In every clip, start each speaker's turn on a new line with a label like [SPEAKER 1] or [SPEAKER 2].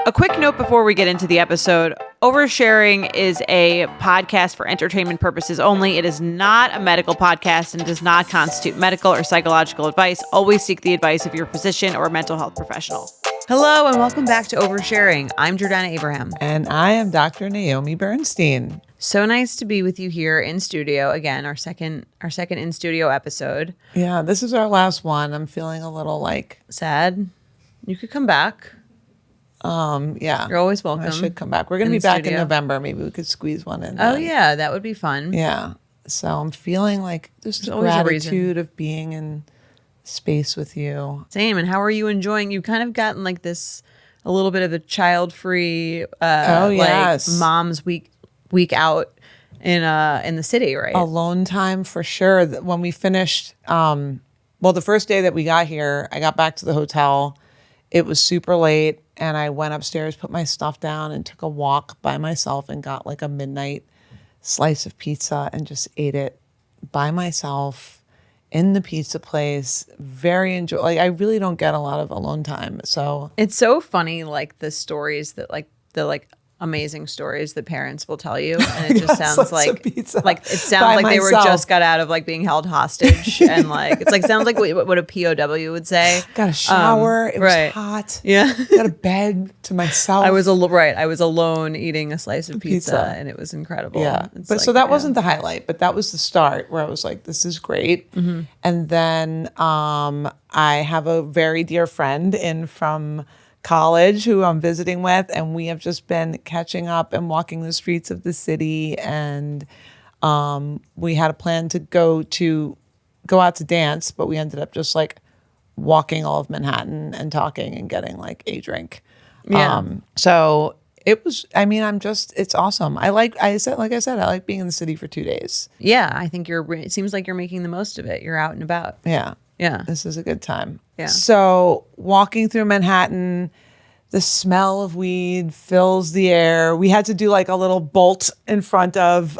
[SPEAKER 1] A quick note before we get into the episode. Oversharing is a podcast for entertainment purposes only. It is not a medical podcast and does not constitute medical or psychological advice. Always seek the advice of your physician or mental health professional. Hello and welcome back to Oversharing. I'm Jordana Abraham.
[SPEAKER 2] And I am Dr. Naomi Bernstein.
[SPEAKER 1] So nice to be with you here in studio. Again, our second in studio episode.
[SPEAKER 2] Yeah, this is our last one. I'm feeling a little
[SPEAKER 1] sad. You could come back.
[SPEAKER 2] Yeah.
[SPEAKER 1] You're always welcome.
[SPEAKER 2] I should come back. We're going to be back in November. Maybe we could squeeze one in.
[SPEAKER 1] Oh, yeah. That would be fun.
[SPEAKER 2] Yeah. So I'm feeling like just the gratitude of being in space with you.
[SPEAKER 1] Same. And how are you enjoying? You've kind of gotten a little bit of a child-free, mom's week out in the city, right?
[SPEAKER 2] Alone time for sure. When we finished, the first day that we got here, I got back to the hotel. It was super late. And I went upstairs, put my stuff down, and took a walk by myself and got a midnight slice of pizza and just ate it by myself in the pizza place. Very I really don't get a lot of alone time. So
[SPEAKER 1] it's so funny, the stories that the amazing stories that parents will tell you, and it just sounds like they were just got out of being held hostage, and sounds like what a POW would say.
[SPEAKER 2] Got a shower, it was hot.
[SPEAKER 1] Yeah,
[SPEAKER 2] got a bed to myself.
[SPEAKER 1] I was alone eating a slice of pizza, and it was incredible.
[SPEAKER 2] Yeah, so that wasn't the highlight, but that was the start where I was like, this is great. Mm-hmm. And then I have a very dear friend in from college who I'm visiting with, and we have just been catching up and walking the streets of the city, and we had a plan to go out to dance, but we ended up just walking all of Manhattan and talking and getting a drink. So it was, it's awesome. I like being in the city for 2 days.
[SPEAKER 1] Yeah, I think it seems like you're making the most of it. You're out and about.
[SPEAKER 2] Yeah, this is a good time.
[SPEAKER 1] Yeah.
[SPEAKER 2] So walking through Manhattan, the smell of weed fills the air. We had to do a little bolt in front of,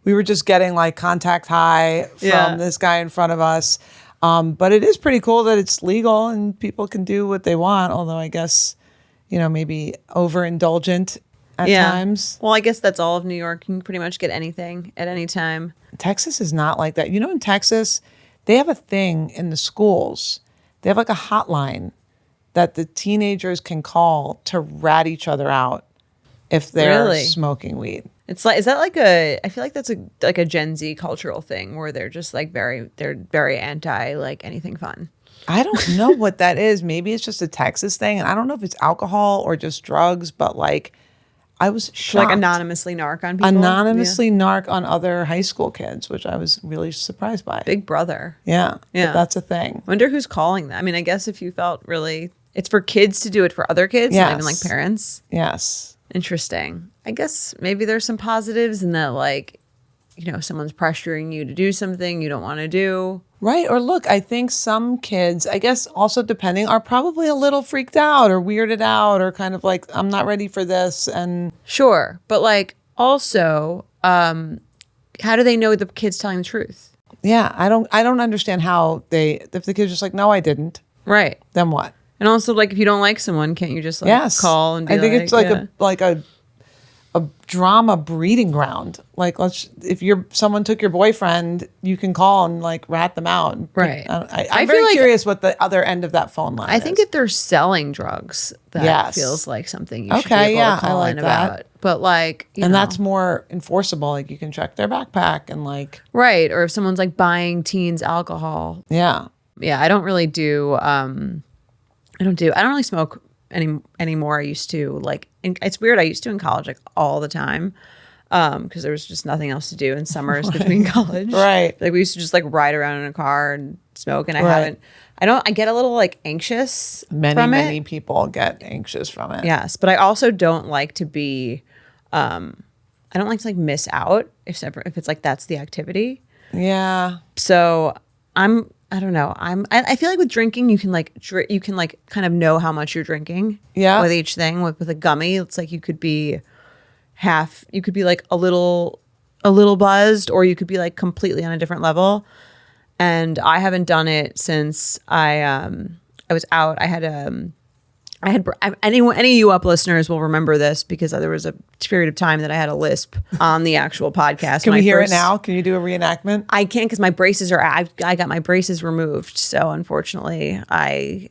[SPEAKER 2] we were just getting contact high from this guy in front of us. But it is pretty cool that it's legal and people can do what they want. Although I guess, maybe overindulgent at times.
[SPEAKER 1] Well, I guess that's all of New York. You can pretty much get anything at any time.
[SPEAKER 2] Texas is not like that. In Texas, they have a thing in the schools. They have a hotline that the teenagers can call to rat each other out if they're smoking weed.
[SPEAKER 1] Is that I feel like that's a Gen Z cultural thing where they're just they're very anti anything fun.
[SPEAKER 2] I don't know what that is. Maybe it's just a Texas thing. And I don't know if it's alcohol or just drugs, but I was shocked.
[SPEAKER 1] Anonymously narc on people?
[SPEAKER 2] Anonymously narc on other high school kids, which I was really surprised by.
[SPEAKER 1] Big brother.
[SPEAKER 2] Yeah. But that's a thing.
[SPEAKER 1] Wonder who's calling that. I guess if you felt really... It's for kids to do it for other kids, not even parents?
[SPEAKER 2] Yes.
[SPEAKER 1] Interesting. I guess maybe there's some positives in that, someone's pressuring you to do something you don't want to do.
[SPEAKER 2] Right. Or look, I think some kids, I guess also depending, are probably a little freaked out or weirded out or kind of I'm not ready for this. And
[SPEAKER 1] sure. But also, how do they know the kid's telling the truth?
[SPEAKER 2] Yeah. I don't understand how if the kid's just no, I didn't.
[SPEAKER 1] Right.
[SPEAKER 2] Then what?
[SPEAKER 1] And also if you don't like someone, can't you just call and be
[SPEAKER 2] I think it's a drama breeding ground. If someone took your boyfriend, you can call and rat them out.
[SPEAKER 1] Right.
[SPEAKER 2] I'm very curious what the other end of that phone line is.
[SPEAKER 1] I think if they're selling drugs, that feels like something you should be able to call in about. But
[SPEAKER 2] and that's more enforceable. You can check their backpack and
[SPEAKER 1] right. Or if someone's buying teens alcohol.
[SPEAKER 2] Yeah.
[SPEAKER 1] Yeah. I don't really do. I don't really smoke anymore. I used to it's weird. I used to in college all the time because there was just nothing else to do in summers between college.
[SPEAKER 2] Right.
[SPEAKER 1] We used to just ride around in a car and smoke. And I get a little anxious from it.
[SPEAKER 2] Many people get anxious from it.
[SPEAKER 1] Yes. But I also don't like to be, I don't like to miss out if it's that's the activity.
[SPEAKER 2] Yeah.
[SPEAKER 1] So I don't know. I feel with drinking, you can kind of know how much you're drinking.
[SPEAKER 2] Yeah.
[SPEAKER 1] With each thing, with a gummy, it's you could be a little buzzed, or you could be completely on a different level. And I haven't done it since I was out. I had any of you up listeners will remember this because there was a period of time that I had a lisp on the actual podcast.
[SPEAKER 2] Can we hear it now? Can you do a reenactment?
[SPEAKER 1] I can't because my braces I got my braces removed. So unfortunately, I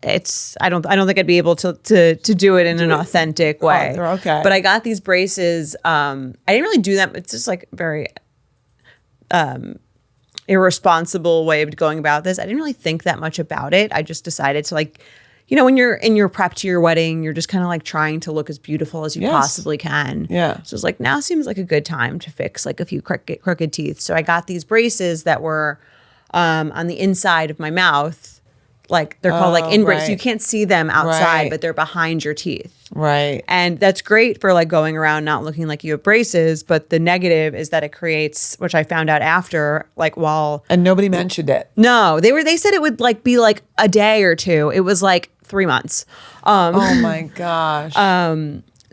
[SPEAKER 1] don't think I'd be able to do it in an authentic way.
[SPEAKER 2] Oh, okay.
[SPEAKER 1] But I got these braces. I didn't really do that. It's just like very irresponsible way of going about this. I didn't really think that much about it. I just decided to like, when you're in your prep to your wedding, you're just kind of like trying to look as beautiful as you possibly can.
[SPEAKER 2] Yeah.
[SPEAKER 1] So it's like, now seems like a good time to fix like a few crooked teeth. So I got these braces that were on the inside of my mouth. Like they're called like in braces.
[SPEAKER 2] Right.
[SPEAKER 1] You can't see them outside,
[SPEAKER 2] Right.
[SPEAKER 1] but they're behind your teeth.
[SPEAKER 2] Right.
[SPEAKER 1] And that's great for like going around not looking like you have braces. But the negative is that it creates, which I found out after, like
[SPEAKER 2] And nobody mentioned it.
[SPEAKER 1] No, they said it would like be like a day or two. It was like 3 months.
[SPEAKER 2] Oh my gosh.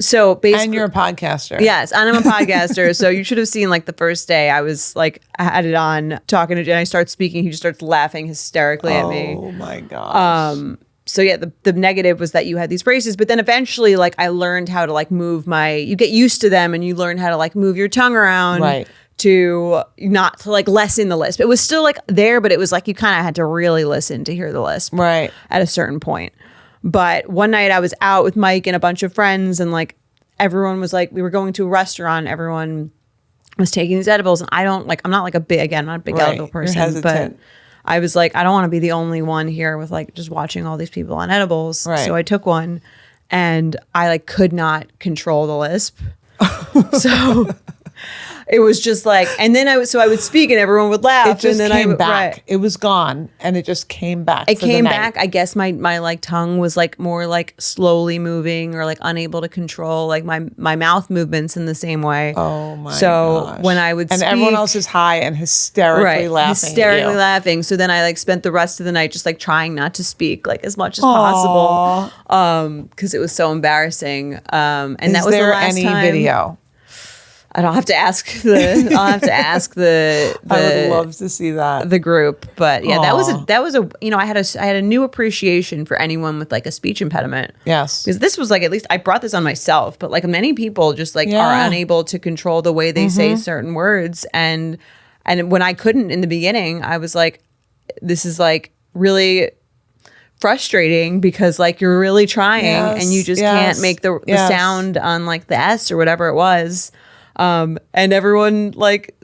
[SPEAKER 1] So basically,
[SPEAKER 2] And you're a podcaster.
[SPEAKER 1] Yes, and I'm a podcaster. So you should have seen like the first day I was like, I had it on talking to Jen. I start speaking. He just starts laughing hysterically at me.
[SPEAKER 2] Oh my gosh.
[SPEAKER 1] So yeah, the negative was that you had these braces, but then eventually like I learned how to like move you get used to them and you learn how to like move your tongue around.
[SPEAKER 2] Right.
[SPEAKER 1] To not to like lessen the lisp. It was still like there, but it was like you kind of had to really listen to hear the lisp.
[SPEAKER 2] Right.
[SPEAKER 1] At a certain point. But one night I was out with Mike and a bunch of friends and like everyone was like, we were going to a restaurant. Everyone was taking these edibles and I'm not a big edible person, but I was like, I don't want to be the only one here with like just watching all these people on edibles.
[SPEAKER 2] Right.
[SPEAKER 1] So I took one and I like could not control the lisp. So it was just like, and then I would speak and everyone would laugh.
[SPEAKER 2] It just
[SPEAKER 1] and then
[SPEAKER 2] came back.
[SPEAKER 1] Right.
[SPEAKER 2] It was gone and it just came back.
[SPEAKER 1] It came back. I guess my like tongue was like more like slowly moving or like unable to control like my mouth movements in the same way.
[SPEAKER 2] Oh my
[SPEAKER 1] So
[SPEAKER 2] gosh.
[SPEAKER 1] when I would speak,
[SPEAKER 2] everyone else is high and hysterically laughing.
[SPEAKER 1] Hysterically laughing. So then I like spent the rest of the night just like trying not to speak like as much as possible. Because it was so embarrassing. And
[SPEAKER 2] is
[SPEAKER 1] that was
[SPEAKER 2] there
[SPEAKER 1] the last
[SPEAKER 2] any
[SPEAKER 1] time.
[SPEAKER 2] video?
[SPEAKER 1] I'll have to ask the
[SPEAKER 2] I would love to see that.
[SPEAKER 1] the group, but yeah, that was a I had a new appreciation for anyone with like a speech impediment.
[SPEAKER 2] Yes.
[SPEAKER 1] Because this was like, at least I brought this on myself, but like many people just like are unable to control the way they say certain words. And when I couldn't in the beginning, I was like, this is like really frustrating because like you're really trying and you just can't make the sound on like the S or whatever it was. And everyone like,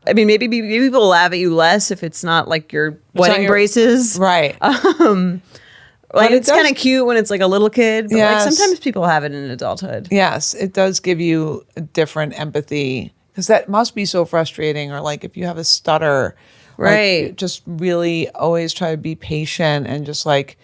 [SPEAKER 1] I mean, maybe people laugh at you less if it's not like your wedding braces.
[SPEAKER 2] Right.
[SPEAKER 1] Like it's kind of cute when it's like a little kid, but like
[SPEAKER 2] Yes.
[SPEAKER 1] sometimes people have it in adulthood.
[SPEAKER 2] Yes, it does give you a different empathy because that must be so frustrating. Or like if you have a stutter,
[SPEAKER 1] Right.
[SPEAKER 2] Like, just really always try to be patient and just like,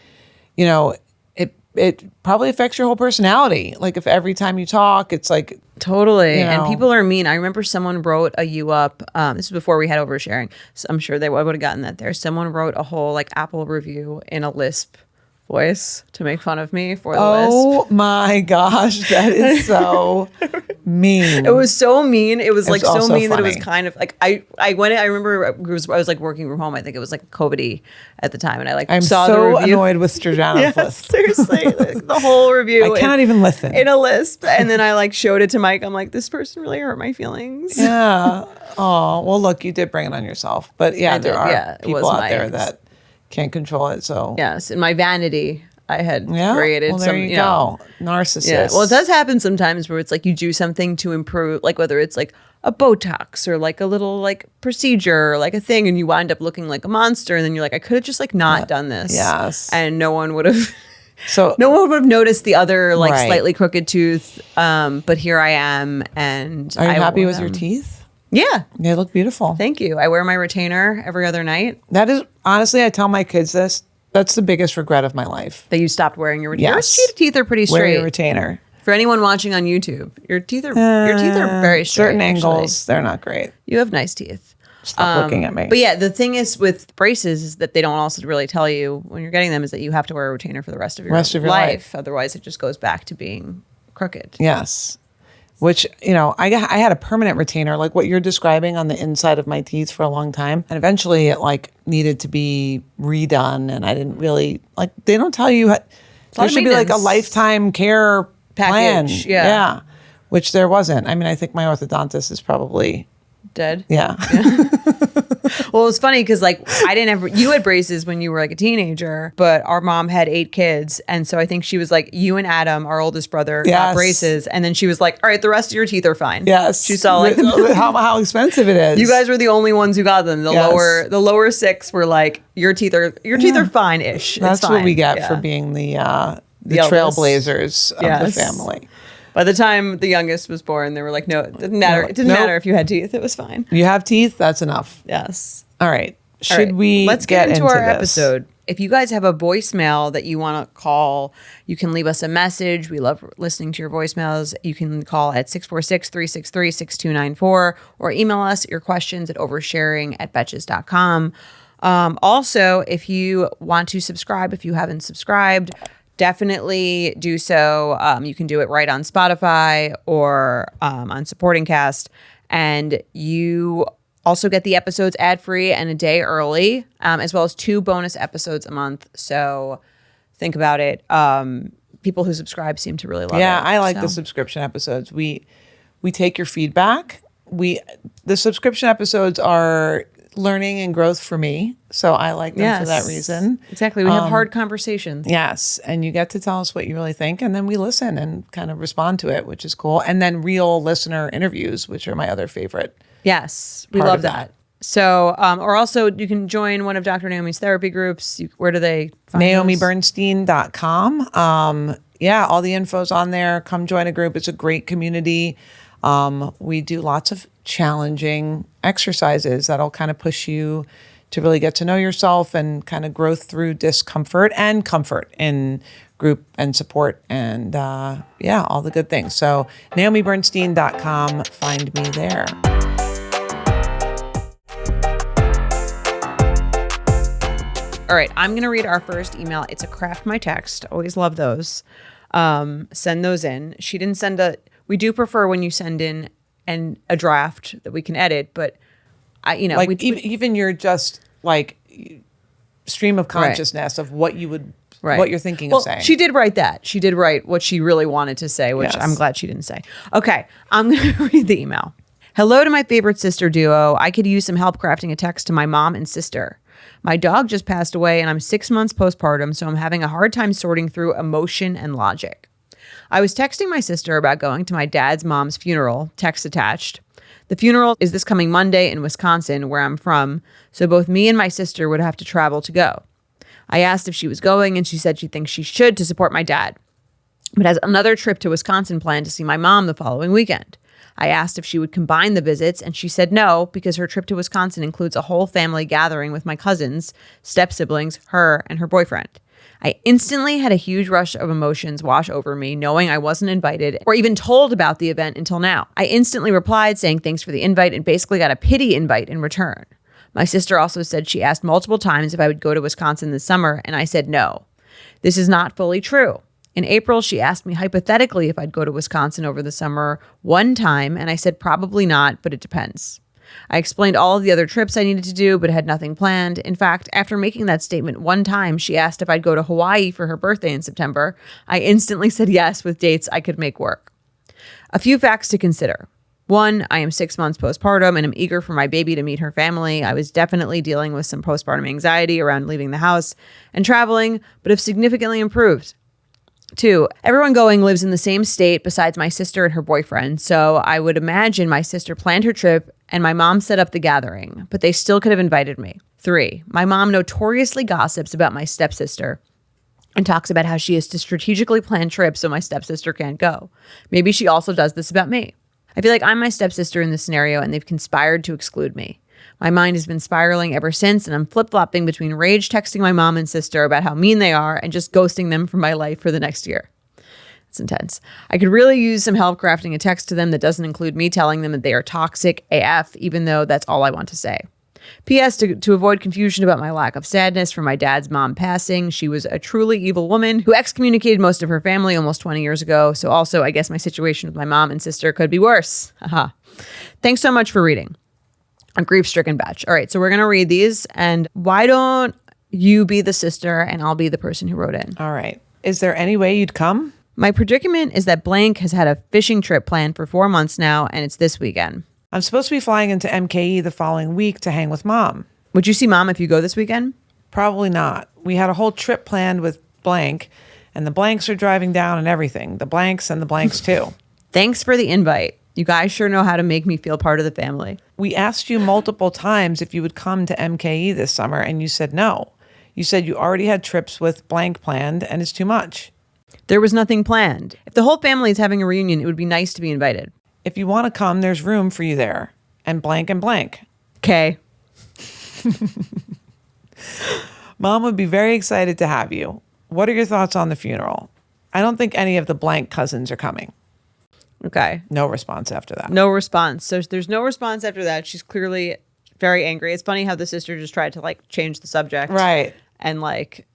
[SPEAKER 2] it probably affects your whole personality. Like if every time you talk, it's like
[SPEAKER 1] Totally.
[SPEAKER 2] You know.
[SPEAKER 1] And people are mean. I remember someone wrote a you up. This was before we had oversharing. So I'm sure they would have gotten that there. Someone wrote a whole like Apple review in a lisp voice to make fun of me for the lisp.
[SPEAKER 2] Oh my gosh, that is so mean.
[SPEAKER 1] It was so mean. It was like so
[SPEAKER 2] also
[SPEAKER 1] mean that it was
[SPEAKER 2] funny.
[SPEAKER 1] kind of like I remember I was like working from home. I think it was like COVID-y at the time, and I like
[SPEAKER 2] I'm
[SPEAKER 1] saw the
[SPEAKER 2] so
[SPEAKER 1] review.
[SPEAKER 2] annoyed with Jordana's
[SPEAKER 1] Yes,
[SPEAKER 2] list.
[SPEAKER 1] seriously, like, the whole review.
[SPEAKER 2] I cannot even listen.
[SPEAKER 1] in a lisp, and then I like showed it to Mike. I'm like, this person really hurt my feelings.
[SPEAKER 2] Yeah. Oh, well, look, you did bring it on yourself. But yeah,
[SPEAKER 1] I
[SPEAKER 2] there
[SPEAKER 1] did,
[SPEAKER 2] are
[SPEAKER 1] yeah, it was
[SPEAKER 2] people out
[SPEAKER 1] my-
[SPEAKER 2] there that can't control it. So
[SPEAKER 1] Yes, in my vanity, I had created
[SPEAKER 2] well, there
[SPEAKER 1] some.
[SPEAKER 2] you
[SPEAKER 1] know,
[SPEAKER 2] go. Narcissist.
[SPEAKER 1] Yeah, well, it does happen sometimes where it's like you do something to improve, like whether it's like a Botox or like a little like procedure or like a thing, and you wind up looking like a monster, and then you're like, I could have just like not done this.
[SPEAKER 2] Yes.
[SPEAKER 1] and no one would have.
[SPEAKER 2] So
[SPEAKER 1] No one would have noticed the other like
[SPEAKER 2] Right.
[SPEAKER 1] slightly crooked tooth, but here I am, and
[SPEAKER 2] are you
[SPEAKER 1] I
[SPEAKER 2] happy
[SPEAKER 1] wore
[SPEAKER 2] with your
[SPEAKER 1] them.
[SPEAKER 2] teeth?
[SPEAKER 1] Yeah,
[SPEAKER 2] They look beautiful.
[SPEAKER 1] thank you. I wear my retainer every other night.
[SPEAKER 2] That is honestly, I tell my kids this. That's the biggest regret of my life.
[SPEAKER 1] That you stopped wearing your retainer.
[SPEAKER 2] Yes.
[SPEAKER 1] Your teeth are pretty
[SPEAKER 2] Wear
[SPEAKER 1] straight.
[SPEAKER 2] your retainer.
[SPEAKER 1] For anyone watching on YouTube, your teeth are very straight.
[SPEAKER 2] Certain
[SPEAKER 1] actually.
[SPEAKER 2] angles, they're not great.
[SPEAKER 1] You have nice teeth.
[SPEAKER 2] Stop looking at me.
[SPEAKER 1] But yeah, the thing is with braces is that they don't also really tell you when you're getting them is that you have to wear a retainer for the rest of your life. Otherwise, it just goes back to being crooked.
[SPEAKER 2] Yes. Which, I had a permanent retainer, like what you're describing on the inside of my teeth for a long time. And eventually it like needed to be redone. And I didn't really, like, they don't tell you There should be like a lifetime care
[SPEAKER 1] package.
[SPEAKER 2] plan. Yeah. Which there wasn't. I mean, I think my orthodontist is probably
[SPEAKER 1] dead.
[SPEAKER 2] Yeah.
[SPEAKER 1] Well, it was funny because like you had braces when you were like a teenager, but our mom had 8 kids. And so I think she was like, you and Adam, our oldest brother, got braces. And then she was like, all right, the rest of your teeth are fine.
[SPEAKER 2] Yes.
[SPEAKER 1] She saw like
[SPEAKER 2] how expensive it is.
[SPEAKER 1] You guys were the only ones who got them. The lower 6 were like, your teeth are fine-ish.
[SPEAKER 2] That's
[SPEAKER 1] fine.
[SPEAKER 2] what we get for being the trailblazers of the family.
[SPEAKER 1] By the time the youngest was born, they were like, no, it didn't matter. It didn't matter if you had teeth. It was fine.
[SPEAKER 2] You have teeth, that's enough.
[SPEAKER 1] Yes.
[SPEAKER 2] All right.
[SPEAKER 1] Let's get into our episode. If you guys have a voicemail that you want to call, you can leave us a message. We love listening to your voicemails. You can call at 646-363-6294 or email us your questions at oversharing@betches.com. Also, if you want to subscribe, if you haven't subscribed, definitely do so. You can do it right on Spotify or on Supporting Cast. And you also get the episodes ad-free and a day early, as well as 2 bonus episodes a month. So think about it. People who subscribe seem to really love it.
[SPEAKER 2] Yeah, I like the subscription episodes. We take your feedback. The subscription episodes are learning and growth for me. So I like them for that reason.
[SPEAKER 1] Exactly. We have hard conversations.
[SPEAKER 2] Yes. And you get to tell us what you really think. And then we listen and kind of respond to it, which is cool. And then real listener interviews, which are my other favorite.
[SPEAKER 1] Yes. We love that. So, or also you can join one of Dr. Naomi's therapy groups. Where do they find
[SPEAKER 2] NaomiBernstein.com. All the info's on there. Come join a group. It's a great community. We do lots of challenging exercises that'll kind of push you to really get to know yourself and kind of growth through discomfort and comfort in group and support and all the good things. So NaomiBernstein.com, find me there.
[SPEAKER 1] All right, I'm going to read our first email. It's a craft my text. Always love those. Send those in. She didn't send we do prefer when you send in a draft that we can edit, but
[SPEAKER 2] even your just like stream of consciousness of what you would, what you're thinking of saying.
[SPEAKER 1] She did write that. She did write what she really wanted to say, which I'm glad she didn't say. Okay, I'm going to read the email. Hello to my favorite sister duo. I could use some help crafting a text to my mom and sister. My dog just passed away and I'm 6 months postpartum, so I'm having a hard time sorting through emotion and logic. I was texting my sister about going to my dad's mom's funeral, text attached. The funeral is this coming Monday in Wisconsin, where I'm from, so both me and my sister would have to travel to go. I asked if she was going, and she said she thinks she should to support my dad, but has another trip to Wisconsin planned to see my mom the following weekend. I asked if she would combine the visits, and she said no, because her trip to Wisconsin includes a whole family gathering with my cousins, step-siblings, her, and her boyfriend. I instantly had a huge rush of emotions wash over me, knowing I wasn't invited or even told about the event until now. I instantly replied saying thanks for the invite and basically got a pity invite in return. My sister also said she asked multiple times if I would go to Wisconsin this summer, and I said no. This is not fully true. In April, she asked me hypothetically if I'd go to Wisconsin over the summer one time, and I said probably not, but it depends. I explained all of the other trips I needed to do, but had nothing planned. In fact, after making that statement one time, she asked if I'd go to Hawaii for her birthday in September. I instantly said yes with dates I could make work. A few facts to consider. 1, I am 6 months postpartum and am eager for my baby to meet her family. I was definitely dealing with some postpartum anxiety around leaving the house and traveling, but have significantly improved. 2, everyone going lives in the same state besides my sister and her boyfriend, so I would imagine my sister planned her trip and my mom set up the gathering, but they still could have invited me. 3, my mom notoriously gossips about my stepsister and talks about how she has to strategically plan trips so my stepsister can't go. Maybe she also does this about me. I feel like I'm my stepsister in this scenario and they've conspired to exclude me. My mind has been spiraling ever since, and I'm flip-flopping between rage texting my mom and sister about how mean they are and just ghosting them from my life for the next year. It's intense. I could really use some help crafting a text to them that doesn't include me telling them that they are toxic AF, even though that's all I want to say. P.S. To avoid confusion about my lack of sadness for my dad's mom passing, she was a truly evil woman who excommunicated most of her family almost 20 years ago. So also, I guess my situation with my mom and sister could be worse. Haha. Thanks so much for reading. A grief-stricken batch. All right, so we're going to read these. And why don't you be the sister and I'll be the person who wrote in?
[SPEAKER 2] All right. Is there any way you'd come?
[SPEAKER 1] My predicament is that blank has had a fishing trip planned for 4 months now, and it's this weekend.
[SPEAKER 2] I'm supposed to be flying into MKE the following week to hang with Mom.
[SPEAKER 1] Would you see Mom if you go this weekend?
[SPEAKER 2] Probably not. We had a whole trip planned with blank, and the blanks are driving down and everything. The blanks and the blanks too.
[SPEAKER 1] Thanks for the invite. You guys sure know how to make me feel part of the family.
[SPEAKER 2] We asked you multiple times if you would come to MKE this summer, and you said no. You said you already had trips with blank planned, and it's too much.
[SPEAKER 1] There was nothing planned. If the whole family is having a reunion, it would be nice to be invited.
[SPEAKER 2] If you want to come, there's room for you there. And blank and blank.
[SPEAKER 1] Okay.
[SPEAKER 2] Mom would be very excited to have you. What are your thoughts on the funeral? I don't think any of the blank cousins are coming.
[SPEAKER 1] Okay.
[SPEAKER 2] No response after that.
[SPEAKER 1] No response. So there's no response after that. She's clearly very angry. It's funny how the sister just tried to like change the subject.
[SPEAKER 2] Right.
[SPEAKER 1] And like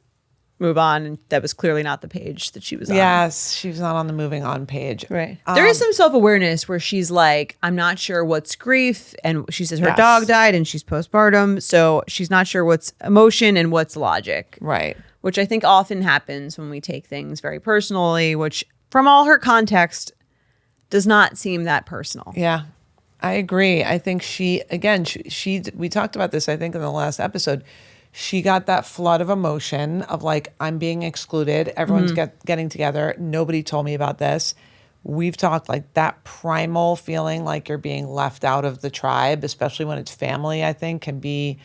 [SPEAKER 1] move on. And that was clearly not the page that she was on.
[SPEAKER 2] Yes, she was not on the moving on page.
[SPEAKER 1] Right. There is some self-awareness where she's like, I'm not sure what's grief. And she says her dog died and she's postpartum. So she's not sure what's emotion and what's logic.
[SPEAKER 2] Right.
[SPEAKER 1] Which I think often happens when we take things very personally, which from all her context does not seem that personal.
[SPEAKER 2] Yeah, I agree. I think she we talked about this, I think, in the last episode. She got that flood of emotion of like, I'm being excluded. Everyone's getting together. Nobody told me about this. We've talked like that primal feeling like you're being left out of the tribe, especially when it's family, I think can be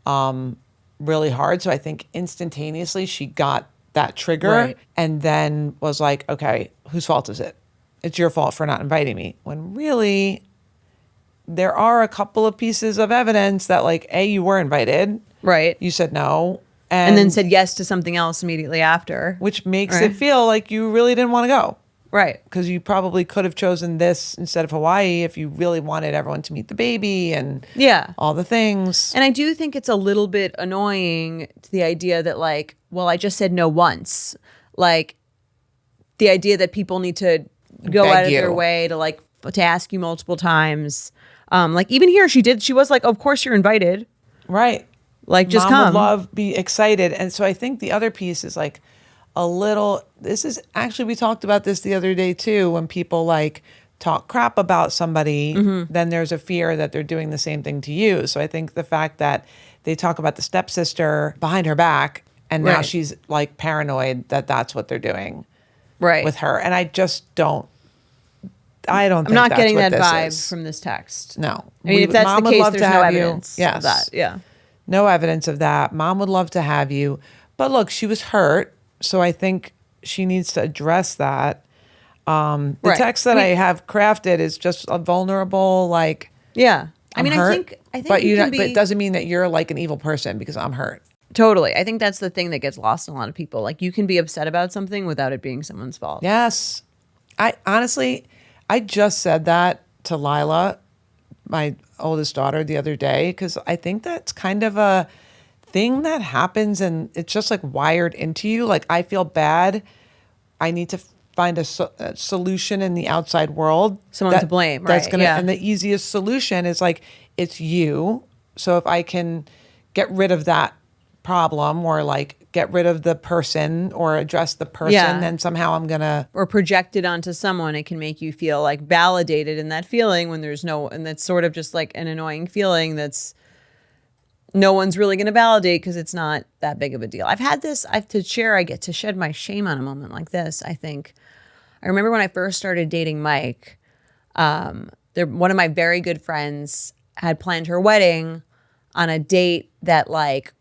[SPEAKER 2] really hard. So I think instantaneously she got that trigger and then was like, okay, whose fault is it? It's your fault for not inviting me. When really there are a couple of pieces of evidence that like, A, you were invited.
[SPEAKER 1] Right.
[SPEAKER 2] You said no.
[SPEAKER 1] And then said yes to something else immediately after.
[SPEAKER 2] Which makes it feel like you really didn't want to go.
[SPEAKER 1] Right.
[SPEAKER 2] Because you probably could have chosen this instead of Hawaii if you really wanted everyone to meet the baby and all the things.
[SPEAKER 1] And I do think it's a little bit annoying to the idea that like, well, I just said no once. Like the idea that people need to go out of their way to like to ask you multiple times. Like even here she was like, of course you're invited.
[SPEAKER 2] Right.
[SPEAKER 1] Like just
[SPEAKER 2] Mom
[SPEAKER 1] come.
[SPEAKER 2] would be excited. And so I think the other piece is like a little, this is actually, we talked about this the other day too, when people like talk crap about somebody, then there's a fear that they're doing the same thing to you. So I think the fact that they talk about the stepsister behind her back and now she's like paranoid that that's what they're doing with her. And I just don't, I'm
[SPEAKER 1] not getting that vibe from this text.
[SPEAKER 2] No.
[SPEAKER 1] I mean, if that's the case, there's no evidence of that. Yeah.
[SPEAKER 2] No evidence of that. Mom would love to have you. But look, she was hurt. So I think she needs to address that. The text that I have crafted is just a vulnerable, like,
[SPEAKER 1] I mean,
[SPEAKER 2] hurt,
[SPEAKER 1] I think
[SPEAKER 2] but
[SPEAKER 1] but
[SPEAKER 2] it doesn't mean that you're like an evil person because I'm hurt.
[SPEAKER 1] Totally. I think that's the thing that gets lost in a lot of people. Like you can be upset about something without it being someone's fault.
[SPEAKER 2] Yes. I just said that to Lila, my oldest daughter, the other day, because I think that's kind of a thing that happens and it's just like wired into you. Like I feel bad. I need to find a solution in the outside world.
[SPEAKER 1] Someone to blame, right?
[SPEAKER 2] And the easiest solution is like, it's you. So if I can get rid of that problem or like get rid of the person or address the person, then somehow I'm gonna
[SPEAKER 1] or project it onto someone. It can make you feel like validated in that feeling when there's and that's sort of just like an annoying feeling that's no one's really going to validate because it's not that big of a deal. I've had this, I get to shed my shame on a moment like this. I think I remember when I first started dating Mike, one of my very good friends had planned her wedding on a date that Mike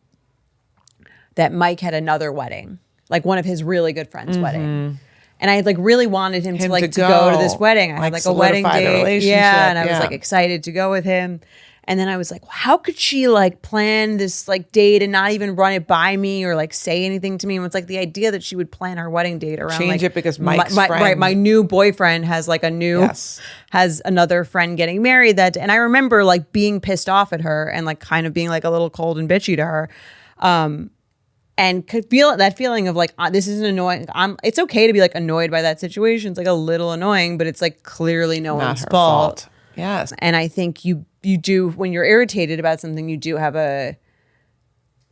[SPEAKER 1] had another wedding, like one of his really good friends' wedding. And I like really wanted him to go to this wedding. I had like a wedding date. And I was like excited to go with him. And then I was like, well, how could she like plan this like date and not even run it by me or like say anything to me? And it's like the idea that she would plan her wedding date around
[SPEAKER 2] change it because Mike's friend.
[SPEAKER 1] My new boyfriend has like has another friend getting married that day. And I remember like being pissed off at her and like kind of being like a little cold and bitchy to her. And could feel that feeling of like, this isn't annoying. It's okay to be like annoyed by that situation. It's like a little annoying, but it's like clearly no one's fault.
[SPEAKER 2] Yes.
[SPEAKER 1] And I think you do, when you're irritated about something, you do have a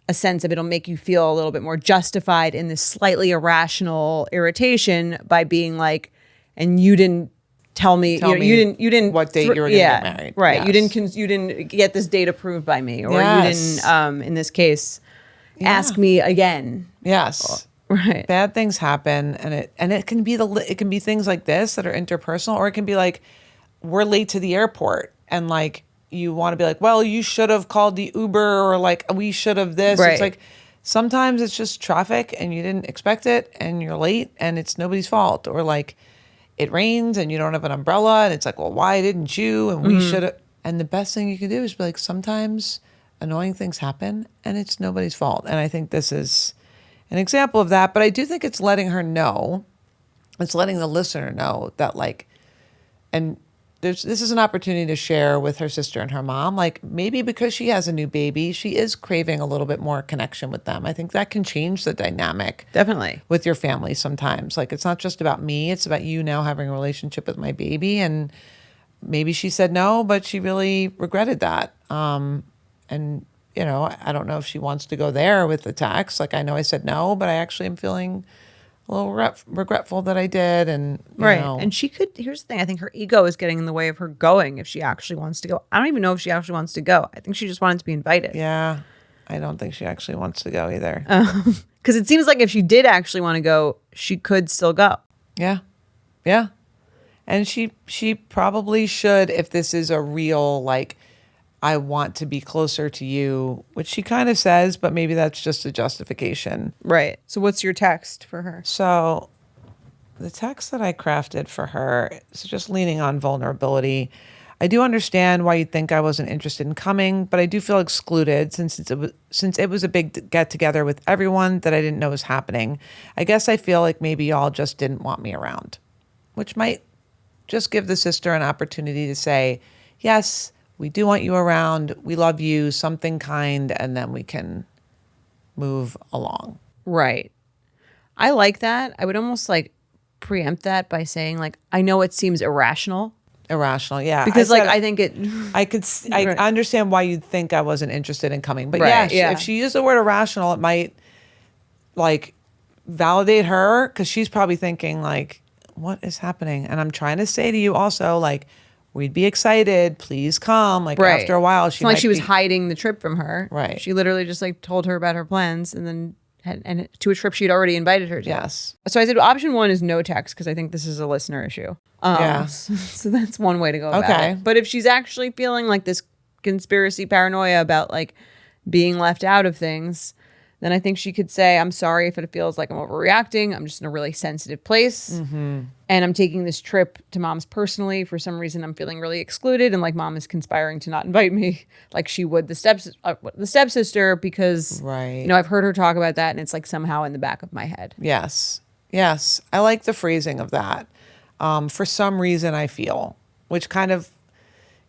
[SPEAKER 1] a sense of it'll make you feel a little bit more justified in this slightly irrational irritation by being like, and you didn't tell me, you didn't
[SPEAKER 2] what date you were going to get married.
[SPEAKER 1] Right.
[SPEAKER 2] Yes.
[SPEAKER 1] You didn't get this date approved by me, or
[SPEAKER 2] Yes.
[SPEAKER 1] you didn't, in this case, ask me again.
[SPEAKER 2] Yes.
[SPEAKER 1] Right.
[SPEAKER 2] Bad things happen, and it can be things like this that are interpersonal, or it can be like, we're late to the airport, and like you want to be like, well, you should have called the Uber, or like we should have this.
[SPEAKER 1] Right.
[SPEAKER 2] It's like sometimes it's just traffic and you didn't expect it and you're late and it's nobody's fault, or like it rains and you don't have an umbrella and it's like, well, why didn't you? And we should have. And the best thing you can do is be like, sometimes annoying things happen and it's nobody's fault. And I think this is an example of that. But I do think it's letting her know, it's letting the listener know that like, and this is an opportunity to share with her sister and her mom. Like maybe because she has a new baby, she is craving a little bit more connection with them. I think that can change the dynamic.
[SPEAKER 1] Definitely.
[SPEAKER 2] With your family sometimes. Like it's not just about me, it's about you now having a relationship with my baby. And maybe she said no, but she really regretted that. And you know, I don't know if she wants to go there with the text. Like I know I said no, but I actually am feeling a little regretful that I did. And you know.
[SPEAKER 1] And she could, here's the thing, I think her ego is getting in the way of her going if she actually wants to go. I don't even know if she actually wants to go. I think she just wanted to be invited.
[SPEAKER 2] Yeah, I don't think she actually wants to go either.
[SPEAKER 1] Because it seems like if she did actually want to go, she could still go.
[SPEAKER 2] Yeah. And she probably should, if this is a real, like, I want to be closer to you, which she kind of says, but maybe that's just a justification.
[SPEAKER 1] Right. So what's your text for her?
[SPEAKER 2] So the text that I crafted for her is just leaning on vulnerability. I do understand why you'd think I wasn't interested in coming, but I do feel excluded since it was a big get together with everyone that I didn't know was happening. I guess I feel like maybe y'all just didn't want me around, which might just give the sister an opportunity to say, yes, we do want you around. We love you, something kind, and then we can move along.
[SPEAKER 1] Right. I like that. I would almost like preempt that by saying like, I know it seems irrational.
[SPEAKER 2] Irrational, yeah.
[SPEAKER 1] Because I think it...
[SPEAKER 2] I understand why you'd think I wasn't interested in coming. But
[SPEAKER 1] right,
[SPEAKER 2] if she used the word irrational, it might like validate her, because she's probably thinking like, what is happening? And I'm trying to say to you also, like, we'd be excited. Please come. Like after a while,
[SPEAKER 1] she was hiding the trip from her.
[SPEAKER 2] Right.
[SPEAKER 1] She literally just like told her about her plans and then and to a trip she'd already invited her to.
[SPEAKER 2] Yes.
[SPEAKER 1] So I said option one is no text because I think this is a listener issue. So that's one way to go about it. But if she's actually feeling like this conspiracy paranoia about like being left out of things, then I think she could say, I'm sorry if it feels like I'm overreacting. I'm just in a really sensitive place. Mm-hmm. And I'm taking this trip to mom's personally. For some reason, I'm feeling really excluded. And like mom is conspiring to not invite me like she would the stepsister because,
[SPEAKER 2] right.
[SPEAKER 1] You know, I've heard her talk about that. And it's like somehow in the back of my head.
[SPEAKER 2] Yes. I like the phrasing of that. For some reason, I feel, which kind of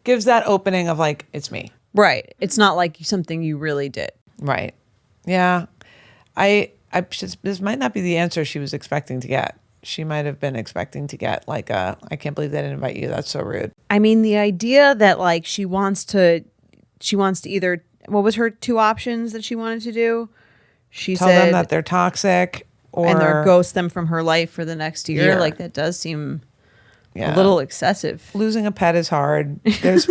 [SPEAKER 2] gives that opening of like, it's me.
[SPEAKER 1] Right. It's not like something you really did.
[SPEAKER 2] Right. Yeah, this might not be the answer she was expecting to get. She might have been expecting to get like I can't believe they didn't invite you. That's so rude.
[SPEAKER 1] I mean, the idea that like she wants to either, what was her two options that she wanted to do? She
[SPEAKER 2] Tell
[SPEAKER 1] said
[SPEAKER 2] them that they're toxic or
[SPEAKER 1] ghost them from her life for the next year. Like that does seem a little excessive.
[SPEAKER 2] Losing a pet is hard. There's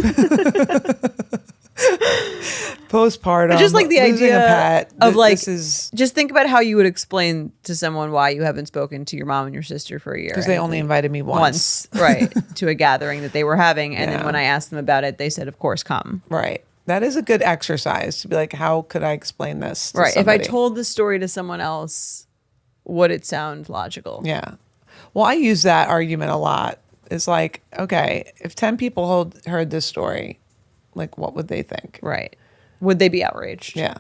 [SPEAKER 2] postpartum.
[SPEAKER 1] I just like the idea
[SPEAKER 2] a pet.
[SPEAKER 1] of like, just think about how you would explain to someone why you haven't spoken to your mom and your sister for a year.
[SPEAKER 2] Because they only invited me once.
[SPEAKER 1] Right, to a gathering that they were having. And then when I asked them about it, they said, of course, come.
[SPEAKER 2] Right. That is a good exercise to be like, how could I explain this to
[SPEAKER 1] right.
[SPEAKER 2] somebody?
[SPEAKER 1] If I told the story to someone else, would it sound logical?
[SPEAKER 2] Yeah. Well, I use that argument a lot. It's like, okay, if 10 people heard this story, like, what would they think?
[SPEAKER 1] Right. Would they be outraged?
[SPEAKER 2] Yeah.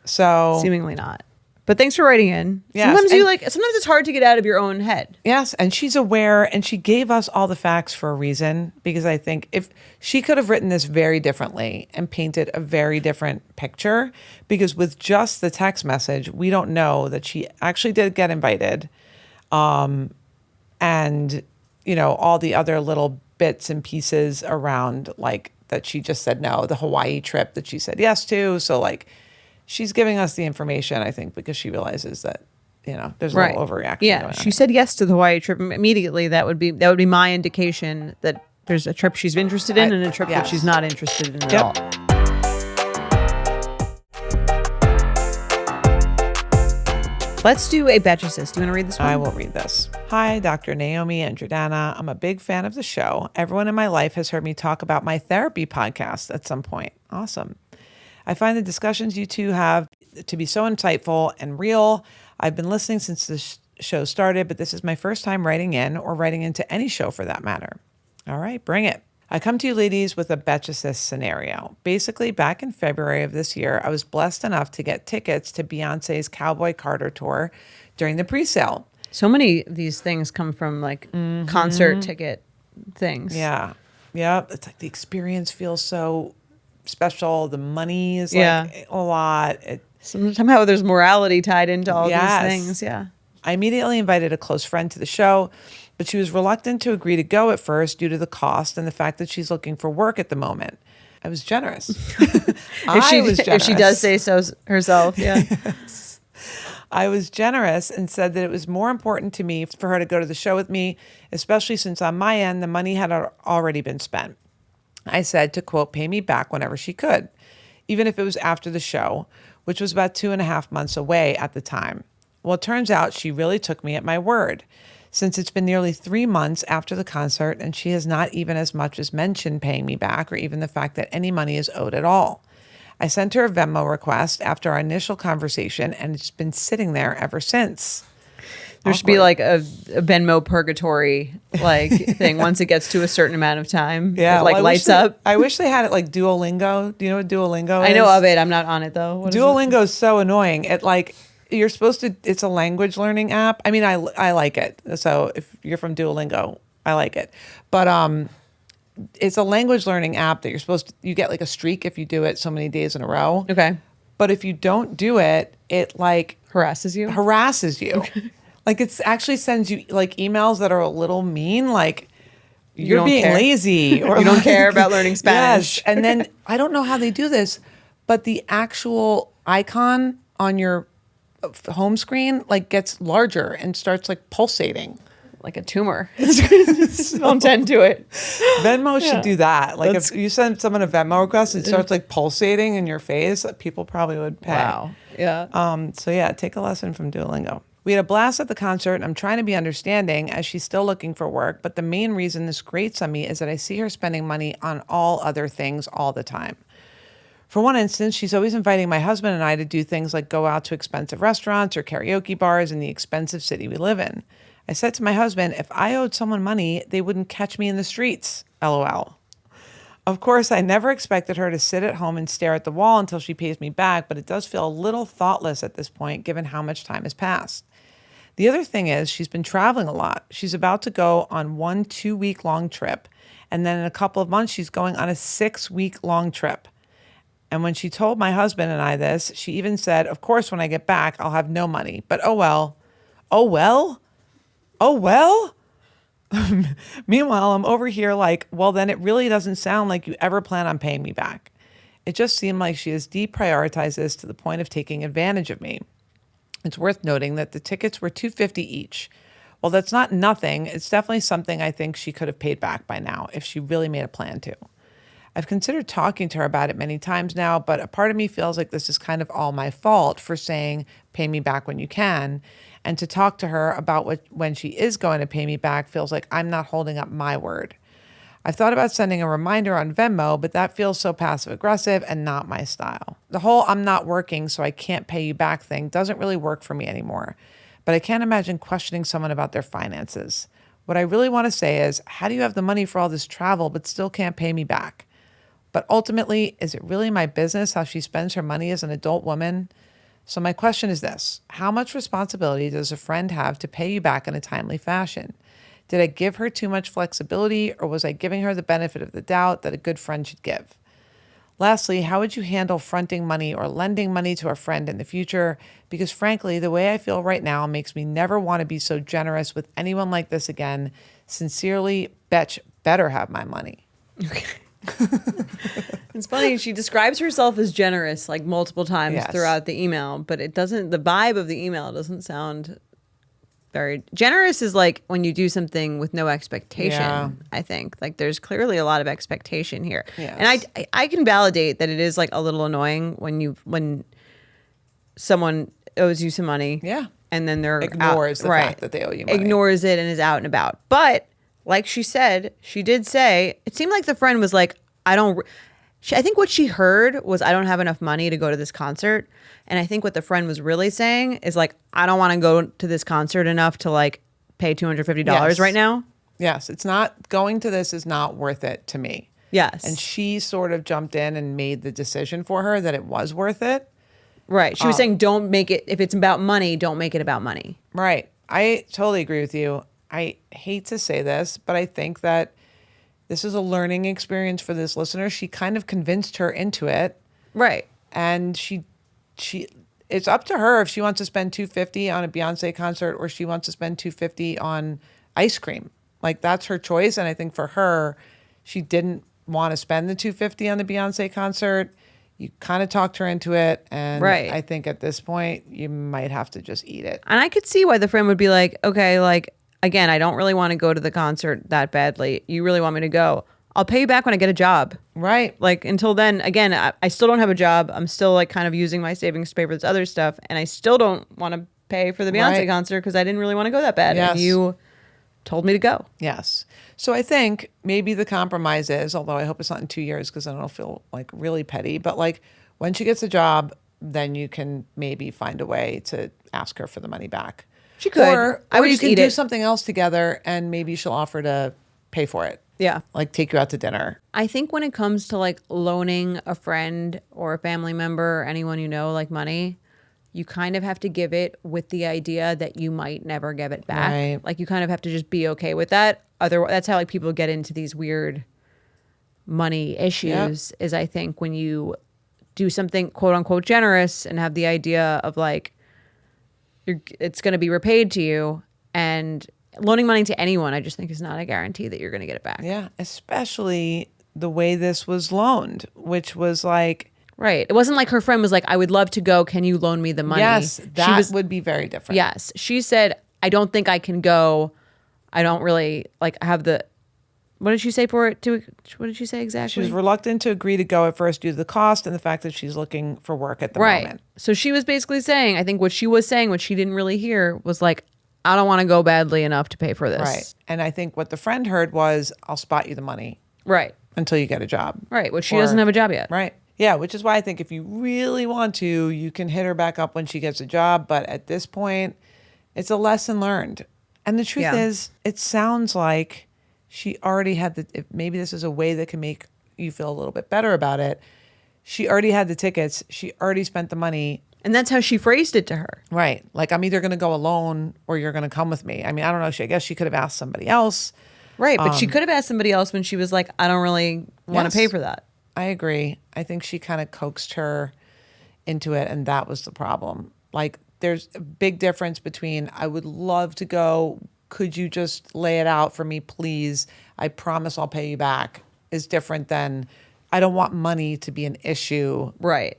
[SPEAKER 2] So
[SPEAKER 1] seemingly not. But thanks for writing in.
[SPEAKER 2] Yes,
[SPEAKER 1] Sometimes it's hard to get out of your own head.
[SPEAKER 2] Yes. And she's aware, and she gave us all the facts for a reason, because I think if she could have written this very differently and painted a very different picture, because with just the text message, we don't know that she actually did get invited. And, you know, all the other little bits and pieces around, like, that she just said no, the Hawaii trip that she said yes to. So like she's giving us the information, I think, because she realizes that, there's a little overreaction going on.
[SPEAKER 1] She said yes to the Hawaii trip immediately. That would be my indication that there's a trip she's interested in and a trip that she's not interested in at all. Let's do a Betchicist. Do you want to read this one?
[SPEAKER 2] I will read this. Hi, Dr. Naomi and Jordana. I'm a big fan of the show. Everyone in my life has heard me talk about my therapy podcast at some point. Awesome. I find the discussions you two have to be so insightful and real. I've been listening since the show started, but this is my first time writing in or writing into any show for that matter. All right, bring it. I come to you ladies with a Betchicist scenario. Basically, back in February of this year, I was blessed enough to get tickets to Beyonce's Cowboy Carter tour during the pre-sale.
[SPEAKER 1] So many of these things come from like concert ticket things.
[SPEAKER 2] Yeah. It's like the experience feels so special. The money is like a lot.
[SPEAKER 1] Somehow there's morality tied into all these things. Yeah.
[SPEAKER 2] I immediately invited a close friend to the show, but she was reluctant to agree to go at first due to the cost and the fact that she's looking for work at the moment. I was generous.
[SPEAKER 1] If she does say so herself, yeah.
[SPEAKER 2] Yes. I was generous and said that it was more important to me for her to go to the show with me, especially since on my end, the money had already been spent. I said to, quote, pay me back whenever she could, even if it was after the show, which was about 2.5 months away at the time. Well, it turns out she really took me at my word, since it's been nearly 3 months after the concert and she has not even as much as mentioned paying me back or even the fact that any money is owed at all. I sent her a Venmo request after our initial conversation and it's been sitting there ever since.
[SPEAKER 1] There should be like a Venmo purgatory thing once it gets to a certain amount of time.
[SPEAKER 2] Yeah,
[SPEAKER 1] it lights up.
[SPEAKER 2] I wish they had it like Duolingo. Do you know what Duolingo is?
[SPEAKER 1] I know of it. I'm not on it though. What
[SPEAKER 2] Duolingo is so annoying. You're supposed to, it's a language learning app. I mean, I like it. So if you're from Duolingo, I like it. But it's a language learning app that you get like a streak if you do it so many days in a row.
[SPEAKER 1] Okay.
[SPEAKER 2] But if you don't do it, it like
[SPEAKER 1] harasses you.
[SPEAKER 2] Okay. Like it actually sends you like emails that are a little mean, like you're being lazy or
[SPEAKER 1] you don't care about learning Spanish.
[SPEAKER 2] Yes. And then I don't know how they do this, but the actual icon on your home screen like gets larger and starts like pulsating.
[SPEAKER 1] Like a tumor. Don't tend to it.
[SPEAKER 2] Venmo should do that. Like if you send someone a Venmo request, it starts like pulsating in your face, people probably would pay.
[SPEAKER 1] Wow. Yeah.
[SPEAKER 2] So yeah, take a lesson from Duolingo. We had a blast at the concert, and I'm trying to be understanding as she's still looking for work, but the main reason this grates on me is that I see her spending money on all other things all the time. For one instance, she's always inviting my husband and I to do things like go out to expensive restaurants or karaoke bars in the expensive city we live in. I said to my husband, if I owed someone money, they wouldn't catch me in the streets, LOL. Of course, I never expected her to sit at home and stare at the wall until she pays me back, but it does feel a little thoughtless at this point, given how much time has passed. The other thing is she's been traveling a lot. She's about to go on 1 2-week-long trip, and then in a couple of months, she's going on a 6-week-long trip. And when she told my husband and I this, she even said, of course, when I get back, I'll have no money, but oh well. Oh well? Oh well? Meanwhile, I'm over here like, well, then it really doesn't sound like you ever plan on paying me back. It just seemed like she has deprioritized this to the point of taking advantage of me. It's worth noting that the tickets were $250 each. Well, that's not nothing. It's definitely something I think she could have paid back by now if she really made a plan to. I've considered talking to her about it many times now, but a part of me feels like this is kind of all my fault for saying, pay me back when you can. And to talk to her about when she is going to pay me back feels like I'm not holding up my word. I've thought about sending a reminder on Venmo, but that feels so passive aggressive and not my style. The whole I'm not working so I can't pay you back thing doesn't really work for me anymore. But I can't imagine questioning someone about their finances. What I really want to say is, how do you have the money for all this travel but still can't pay me back? But ultimately, is it really my business how she spends her money as an adult woman? So my question is this: how much responsibility does a friend have to pay you back in a timely fashion? Did I give her too much flexibility, or was I giving her the benefit of the doubt that a good friend should give? Lastly, how would you handle fronting money or lending money to a friend in the future? Because frankly, the way I feel right now makes me never want to be so generous with anyone like this again. Sincerely, Betch better have my money.
[SPEAKER 1] Okay. It's funny. She describes herself as generous like multiple times
[SPEAKER 2] Yes.
[SPEAKER 1] throughout the email, but it doesn't, the vibe of the email doesn't sound very generous. Is like when you do something with no expectation.
[SPEAKER 2] Yeah.
[SPEAKER 1] I think like there's clearly a lot of expectation here.
[SPEAKER 2] Yes.
[SPEAKER 1] And I can validate that it is like a little annoying when someone owes you some money.
[SPEAKER 2] Yeah.
[SPEAKER 1] And then they're
[SPEAKER 2] Ignores
[SPEAKER 1] out,
[SPEAKER 2] the fact that they owe you money.
[SPEAKER 1] Ignores it and is out and about. But like she said, she did say, it seemed like the friend was like, I think what she heard was, I don't have enough money to go to this concert. And I think what the friend was really saying is like, I don't want to go to this concert enough to like pay $250
[SPEAKER 2] Yes.
[SPEAKER 1] right now.
[SPEAKER 2] Yes, it's not, going to this is not worth it to me.
[SPEAKER 1] Yes.
[SPEAKER 2] And she sort of jumped in and made the decision for her that it was worth it.
[SPEAKER 1] Right. She was saying, don't make it, if it's about money, don't make it about money.
[SPEAKER 2] Right. I totally agree with you. I hate to say this, but I think that this is a learning experience for this listener. She kind of convinced her into it.
[SPEAKER 1] Right.
[SPEAKER 2] And she it's up to her if she wants to spend $250 on a Beyonce concert or she wants to spend $250 on ice cream. Like, that's her choice. And I think for her, she didn't want to spend the $250 on the Beyonce concert. You kind of talked her into it. And
[SPEAKER 1] Right.
[SPEAKER 2] I think at this point, you might have to just eat it.
[SPEAKER 1] And I could see why the friend would be like, okay, like, again, I don't really want to go to the concert that badly. You really want me to go? I'll pay you back when I get a job.
[SPEAKER 2] Right.
[SPEAKER 1] Like, until then, again, I still don't have a job. I'm still like kind of using my savings to pay for this other stuff. And I still don't want to pay for the Beyonce
[SPEAKER 2] Right.
[SPEAKER 1] concert because I didn't really want to go that bad.
[SPEAKER 2] Yes.
[SPEAKER 1] And you told me to go.
[SPEAKER 2] Yes. So I think maybe the compromise is, although I hope it's not in 2 years because then I'll feel like really petty, but like when she gets a job, then you can maybe find a way to ask her for the money back.
[SPEAKER 1] She could.
[SPEAKER 2] Or
[SPEAKER 1] I would
[SPEAKER 2] you
[SPEAKER 1] just
[SPEAKER 2] can
[SPEAKER 1] eat
[SPEAKER 2] do
[SPEAKER 1] it.
[SPEAKER 2] something else together and maybe she'll offer to pay for it.
[SPEAKER 1] Yeah.
[SPEAKER 2] Like take you out to dinner.
[SPEAKER 1] I think when it comes to like loaning a friend or a family member or anyone you know like money, you kind of have to give it with the idea that you might never give it back.
[SPEAKER 2] Right.
[SPEAKER 1] Like you kind of have to just be okay with that. Otherwise, that's how like people get into these weird money issues. Is I think when you do something quote unquote generous and have the idea of like it's going to be repaid to you, and loaning money to anyone, I just think is not a guarantee that you're going to get it back.
[SPEAKER 2] Yeah. Especially the way this was loaned, which was like,
[SPEAKER 1] Right. It wasn't like her friend was like, I would love to go. Can you loan me the money?
[SPEAKER 2] yes, that would be very different.
[SPEAKER 1] Yes. She said, I don't think I can go. I don't really like have the, what did she say for it? What did she say
[SPEAKER 2] She
[SPEAKER 1] exactly?
[SPEAKER 2] was reluctant to agree to go at first due to the cost and the fact that she's looking for work at the moment.
[SPEAKER 1] So she was basically saying, I think what she was saying, what she didn't really hear was like, I don't want to go badly enough to pay for this.
[SPEAKER 2] Right. And I think what the friend heard was, I'll spot you the money
[SPEAKER 1] Right.
[SPEAKER 2] until you get a job.
[SPEAKER 1] Right. Which she doesn't have a job yet.
[SPEAKER 2] Right. Yeah, which is why I think if you really want to, you can hit her back up when she gets a job. But at this point, it's a lesson learned. And the truth is, it sounds like she already had maybe this is a way that can make you feel a little bit better about it. She already had the tickets. She already spent the money.
[SPEAKER 1] And that's how she phrased it to her.
[SPEAKER 2] Right. Like, I'm either going to go alone or you're going to come with me. I mean, I don't know. I guess she could have asked somebody else.
[SPEAKER 1] Right. But she could have asked somebody else when she was like, I don't really want to pay for that.
[SPEAKER 2] I agree. I think she kind of coaxed her into it, and that was the problem. Like, there's a big difference between, I would love to go, could you just lay it out for me, please? I promise I'll pay you back, is different than, I don't want money to be an issue.
[SPEAKER 1] Right.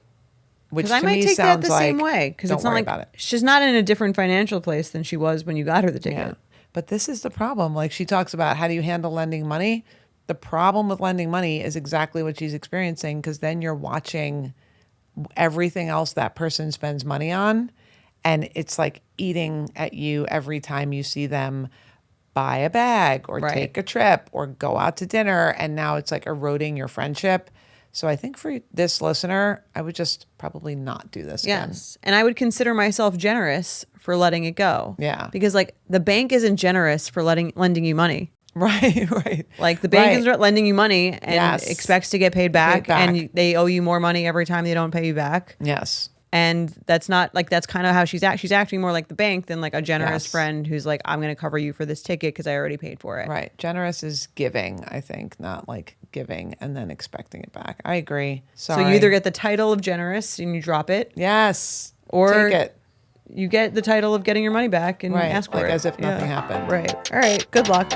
[SPEAKER 2] Which
[SPEAKER 1] Because I
[SPEAKER 2] to
[SPEAKER 1] might
[SPEAKER 2] me
[SPEAKER 1] take that
[SPEAKER 2] sounds
[SPEAKER 1] the
[SPEAKER 2] like,
[SPEAKER 1] same way. Because
[SPEAKER 2] don't
[SPEAKER 1] it's not
[SPEAKER 2] worry
[SPEAKER 1] like
[SPEAKER 2] about it.
[SPEAKER 1] she's not in a different financial place than she was when you got her the ticket.
[SPEAKER 2] Yeah. But this is the problem. Like, she talks about, how do you handle lending money? The problem with lending money is exactly what she's experiencing, because then you're watching everything else that person spends money on, and it's like eating at you every time you see them buy a bag or take a trip or go out to dinner, and now it's like eroding your friendship. So I think for this listener, I would just probably not do this again.
[SPEAKER 1] Yes. And I would consider myself generous for letting it go.
[SPEAKER 2] Yeah.
[SPEAKER 1] Because like the bank isn't generous for lending you money.
[SPEAKER 2] Right, right.
[SPEAKER 1] Like the bank
[SPEAKER 2] Right.
[SPEAKER 1] is lending you money and
[SPEAKER 2] Yes.
[SPEAKER 1] expects to get paid back,
[SPEAKER 2] back.
[SPEAKER 1] and they owe you more money every time they don't pay you back.
[SPEAKER 2] Yes.
[SPEAKER 1] And that's not like, that's kind of how she's acting more like the bank than like a generous
[SPEAKER 2] Yes.
[SPEAKER 1] friend who's like, I'm going to cover you for this ticket because I already paid for it.
[SPEAKER 2] Right. Generous is giving, I think, not like giving and then expecting it back. I agree.
[SPEAKER 1] So
[SPEAKER 2] Sorry.
[SPEAKER 1] you either get the title of generous and you drop it,
[SPEAKER 2] Yes.
[SPEAKER 1] or
[SPEAKER 2] take it.
[SPEAKER 1] you get the title of getting your money back and
[SPEAKER 2] Right.
[SPEAKER 1] ask for
[SPEAKER 2] like
[SPEAKER 1] it.
[SPEAKER 2] as if nothing happened.
[SPEAKER 1] Right. All right. Good luck.